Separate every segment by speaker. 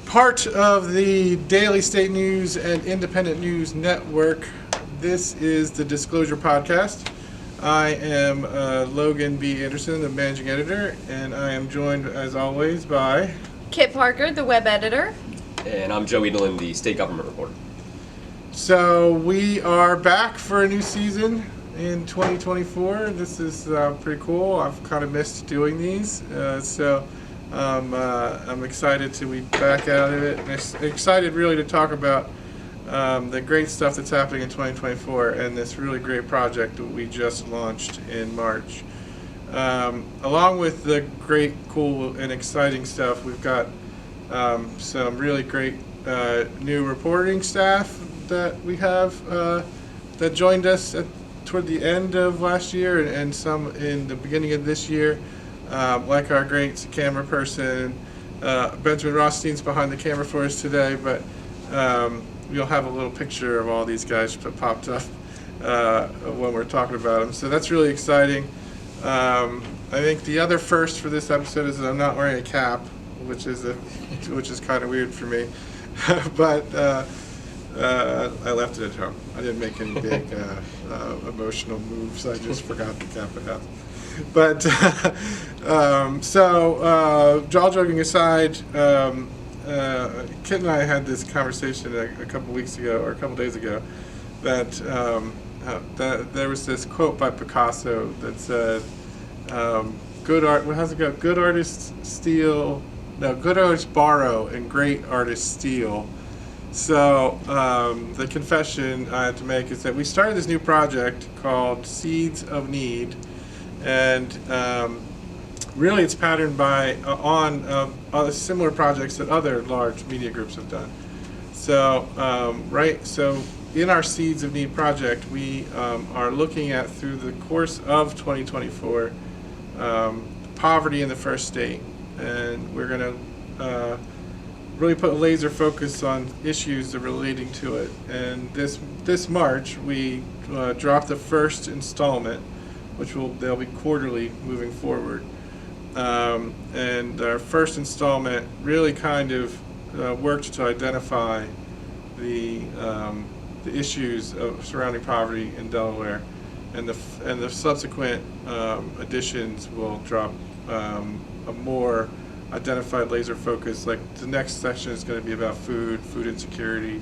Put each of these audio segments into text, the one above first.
Speaker 1: part of the Daily State News and Independent News Network. This is the Disclosure Podcast. I am Logan B. Anderson, the managing editor, and I am joined, as always, by
Speaker 2: Kit Parker, the web editor.
Speaker 3: And I'm Joe Edelin, the state government reporter.
Speaker 1: So we are back for a new season in 2024. This is pretty cool. I've kind of missed doing these, so I'm excited to be back out of it, and excited really to talk about the great stuff that's happening in 2024 and this really great project that we just launched in March. Along with the great, cool, and exciting stuff, we've got some really great new reporting staff that we have that joined us toward the end of last year and some in the beginning of this year, like our great camera person. Benjamin Rothstein's behind the camera for us today, but you'll have a little picture of all these guys that popped up when we're talking about them. So that's really exciting. I think the other first for this episode is that I'm not wearing a cap, which is kind of weird for me, but I left it at home. I didn't make any big emotional moves. I just forgot to cap it up. But all joking aside, Kit and I had this conversation a couple weeks ago, or a couple days ago, that there was this quote by Picasso that said, "Good art. What has it go? Good artists steal. No, good artists borrow, and great artists steal." So the confession I had to make is that we started this new project called Seeds of Need, and really it's patterned on other similar projects that other large media groups have done. So so in our Seeds of Need project, we are looking at, through the course of 2024, poverty in the first state, and we're going to really put a laser focus on issues that are relating to it. And this March, we dropped the first installment, which they'll be quarterly moving forward. And our first installment really kind of worked to identify the issues surrounding poverty in Delaware, and the subsequent editions will drop a more identified laser focus. Like the next section is going to be about food insecurity,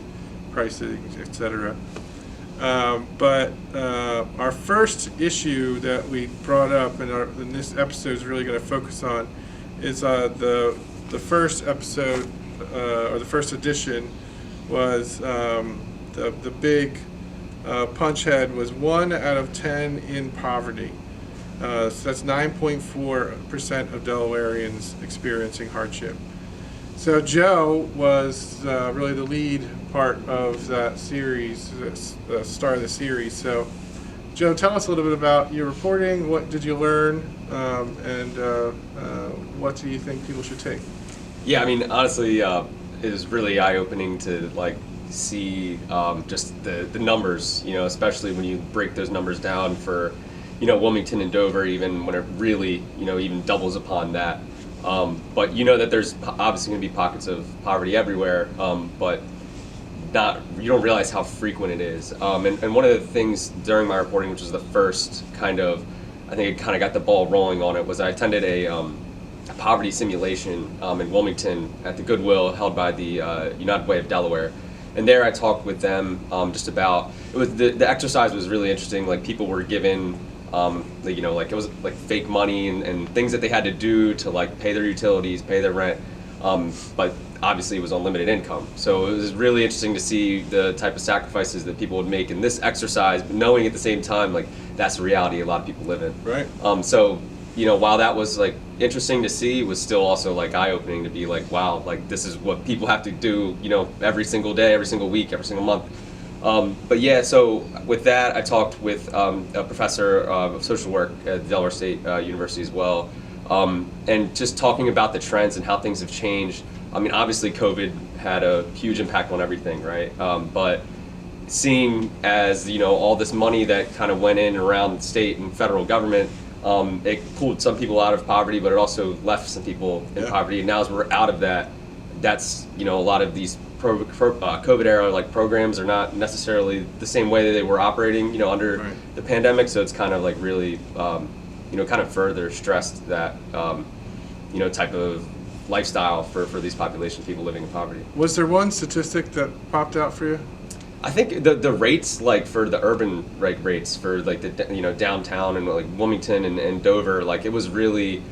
Speaker 1: pricing, etc. But our first issue that we brought up in this episode is really going to focus on is the first episode, or the first edition, was the big punch head was 1 out of 10 in poverty. So that's 9.4% of Delawareans experiencing hardship. So Joe was really the lead part of that series, the star of the series. So Joe, tell us a little bit about your reporting. What did you learn, and what do you think people should take?
Speaker 3: Yeah, I mean, honestly, it was really eye-opening to see just the numbers, especially when you break those numbers down for Wilmington and Dover, even when it really, even doubles upon that. But that there's obviously going to be pockets of poverty everywhere, but you don't realize how frequent it is. And one of the things during my reporting, which was the first I think it kind of got the ball rolling on it, was I attended a poverty simulation in Wilmington at the Goodwill held by the United Way of Delaware. And there I talked with them just about, the exercise was really interesting. Like, people were given it was like fake money and things that they had to do to pay their utilities, pay their rent, but obviously it was on limited income. So it was really interesting to see the type of sacrifices that people would make in this exercise, but knowing at the same time that's the reality a lot of people live in.
Speaker 1: Right.
Speaker 3: So while that was interesting to see, it was still also eye-opening to be wow, this is what people have to do every single day, every single week, every single month. But yeah, so with that, I talked with a professor of social work at the Delaware State University as well, and just talking about the trends and how things have changed. I mean, obviously COVID had a huge impact on everything, right? But seeing as, all this money that kind of went in around the state and federal government, it pulled some people out of poverty, but it also left some people in poverty. And now as we're out of that, that's, a lot of these COVID era like programs are not necessarily the same way that they were operating, under
Speaker 1: Right.
Speaker 3: the pandemic. So it's kind of like really, kind of further stressed that, type of lifestyle for these populations, people living in poverty.
Speaker 1: Was there one statistic that popped out for you?
Speaker 3: I think the rates, like for the urban rates for like the downtown and like Wilmington and Dover, like it was really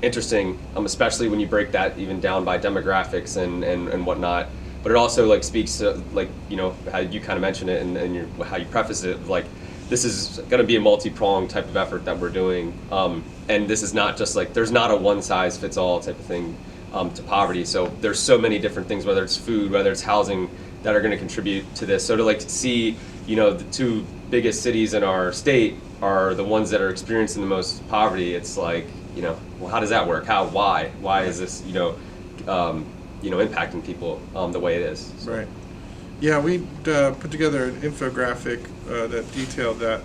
Speaker 3: interesting, especially when you break that even down by demographics and whatnot. But it also like speaks to like how you kind of mentioned it and how you preface it, like this is going to be a multi-pronged type of effort that we're doing, and this is not just like there's not a one size fits all type of thing to poverty. So there's so many different things, whether it's food, whether it's housing, that are going to contribute to this. So to like see, the two biggest cities in our state are the ones that are experiencing the most poverty. It's like, well, how does that work? Why is this, impacting people the way it is? So.
Speaker 1: Right. Yeah, we put together an infographic that detailed that,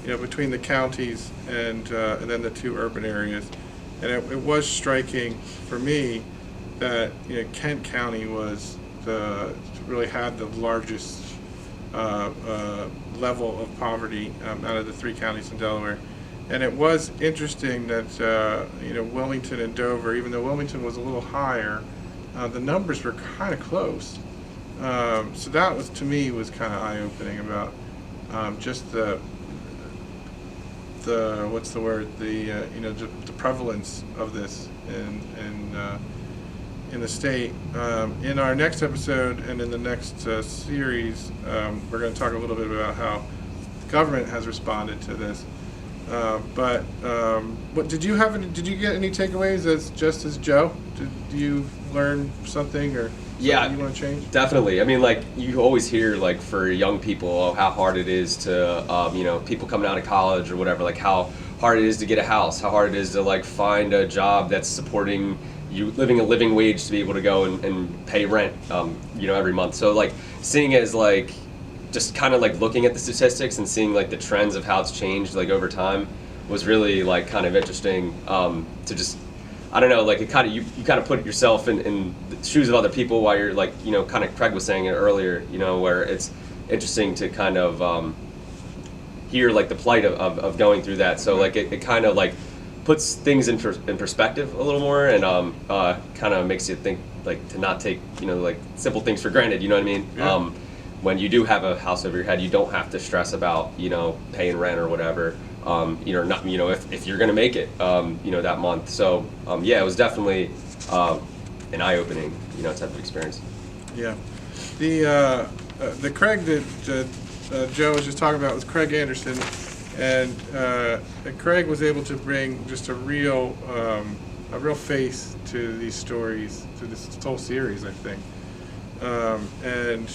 Speaker 1: between the counties and then the two urban areas, and it was striking for me that Kent County was really had the largest level of poverty out of the three counties in Delaware. And it was interesting that Wilmington and Dover, even though Wilmington was a little higher, the numbers were kind of close. So that was, to me, was kind of eye-opening about just the what's the word, the prevalence of this in the state. In our next episode and in the next series, we're going to talk a little bit about how the government has responded to this. But what did you get any takeaways as Joe? Did you learn something or
Speaker 3: Yeah,
Speaker 1: you want to change?
Speaker 3: definitely. I mean, like you always hear like for young people how hard it is to people coming out of college or whatever, like how hard it is to get a house, how hard it is to like find a job that's supporting you, living a living wage to be able to go and pay rent every month. So like seeing it as like just kind of like looking at the statistics and seeing like the trends of how it's changed like over time was really like kind of interesting to just, I don't know, like it kind of you kind of put yourself in the shoes of other people while you're like kind of Craig was saying it earlier, where it's interesting to kind of hear like the plight of going through that. So like it kind of like puts things in perspective a little more and kind of makes you think like to not take like simple things for granted. You know what I mean?
Speaker 1: Yeah.
Speaker 3: When you do have a house over your head, you don't have to stress about paying rent or whatever. Not if you're gonna make it that month. So yeah, it was definitely an eye-opening type of experience.
Speaker 1: Yeah, the Craig that Joe was just talking about was Craig Anderson, and Craig was able to bring just a real face to these stories, to this whole series, I think. And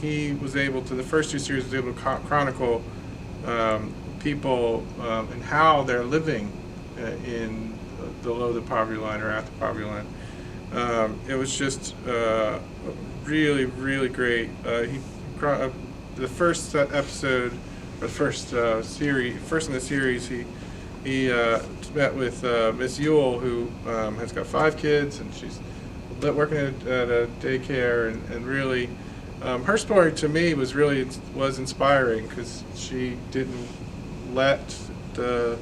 Speaker 1: he was able to, the first two series was able to chronicle people and how they're living in below the poverty line or at the poverty line. It was just really, really great. The first episode, or the first in the series, he met with Miss Ewell, who has got 5 kids, and she's working at a daycare, and really, her story to me was inspiring because she didn't let the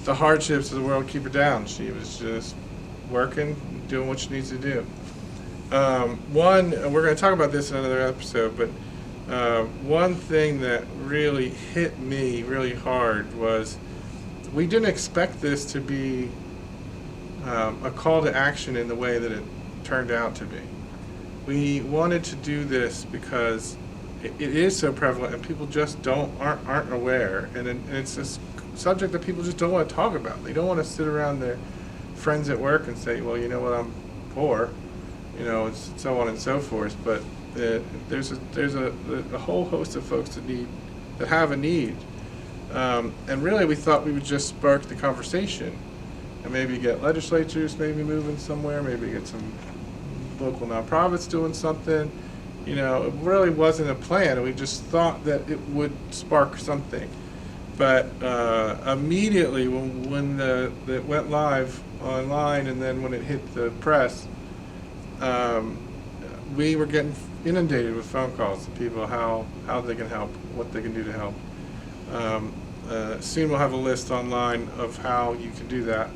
Speaker 1: hardships of the world keep her down. She was just working, doing what she needs to do. We're going to talk about this in another episode, but one thing that really hit me really hard was we didn't expect this to be a call to action in the way that it turned out to be. We wanted to do this because it is so prevalent and people just aren't aware, and it's a subject that people just don't want to talk about. They don't want to sit around their friends at work and say, well, you know what, I'm poor, and so on and so forth. But there's a whole host of folks that have a need, and really we thought we would just spark the conversation and maybe get legislatures maybe moving somewhere, maybe get some local nonprofits doing something. It really wasn't a plan. We just thought that it would spark something. But immediately when it went live online, and then when it hit the press, we were getting inundated with phone calls to people how they can help, what they can do to help. Soon we'll have a list online of how you can do that.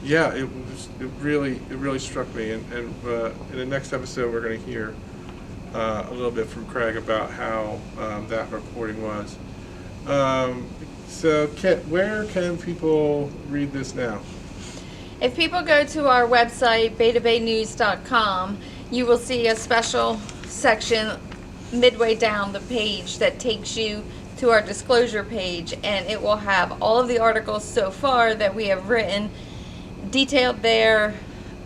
Speaker 1: Yeah, it really struck me, and in the next episode we're going to hear a little bit from Craig about how that reporting was. So Kit, where can people read this now?
Speaker 2: If people go to our website, betabaynews.com, you will see a special section midway down the page that takes you to our disclosure page, and it will have all of the articles so far that we have written detailed there.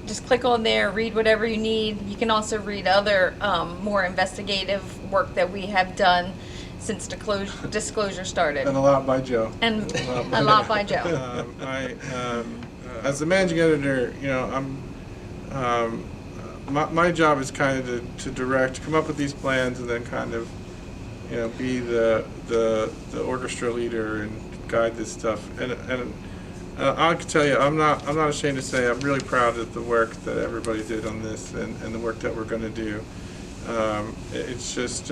Speaker 2: Just click on there, read whatever you need. You can also read other more investigative work that we have done since disclosure started.
Speaker 1: And a lot by Joe.
Speaker 2: And a lot by Joe.
Speaker 1: As the managing editor, my job is kind of to direct, come up with these plans, and then kind of, be the orchestra leader and guide this stuff. And I can tell you, I'm not ashamed to say I'm really proud of the work that everybody did on this, and the work that we're going to do. It's just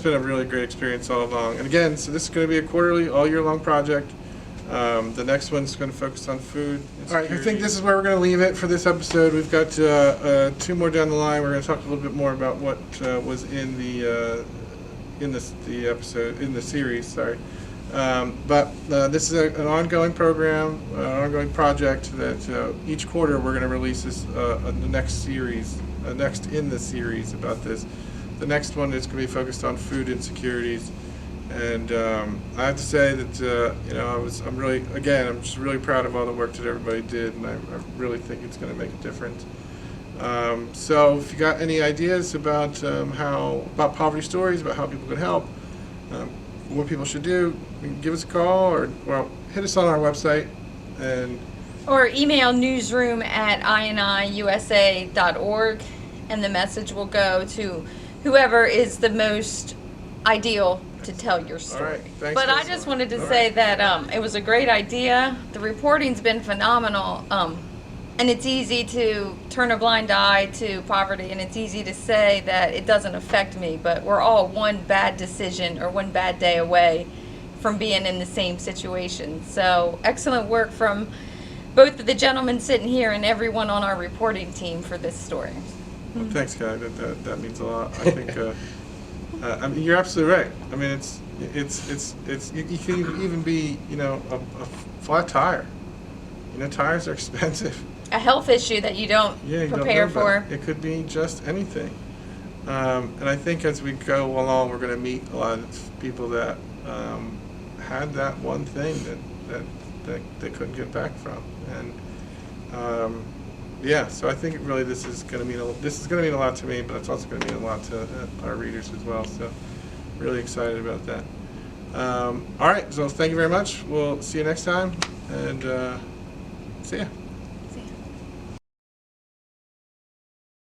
Speaker 1: been a really great experience all along. And again, so this is going to be a quarterly, all year long project. The next one's going to focus on food. All right, I think this is where we're going to leave it for this episode. We've got 2 more down the line. We're going to talk a little bit more about what was in the episode, in the series. Sorry, but this is an ongoing program, an ongoing project that each quarter we're going to release this the next series, next in the series about this. The next one is going to be focused on food insecurities. And I have to say that I'm just really proud of all the work that everybody did, and I really think it's going to make a difference. So if you got any ideas about about poverty stories, about how people can help, what people should do, give us a call or hit us on our website,
Speaker 2: or email newsroom@iniusa.org, and the message will go to whoever is the most ideal to tell your story.
Speaker 1: All right, thanks.
Speaker 2: But I just wanted to say that it was a great idea. The reporting's been phenomenal, and it's easy to turn a blind eye to poverty, and it's easy to say that it doesn't affect me, but we're all one bad decision or one bad day away from being in the same situation. So excellent work from both of the gentlemen sitting here and everyone on our reporting team for this story.
Speaker 1: Well, thanks, Guy. That means a lot. I think. I mean, you're absolutely right. I mean, it's you can even be a flat tire. Tires are expensive.
Speaker 2: A health issue that you don't prepare for.
Speaker 1: It could be just anything. And I think as we go along, we're going to meet a lot of people that had that one thing that they couldn't get back from. And so I think really this is going to mean a lot to me, but it's also going to mean a lot to our readers as well. So really excited about that. All right, so thank you very much. We'll see you next time, and see ya.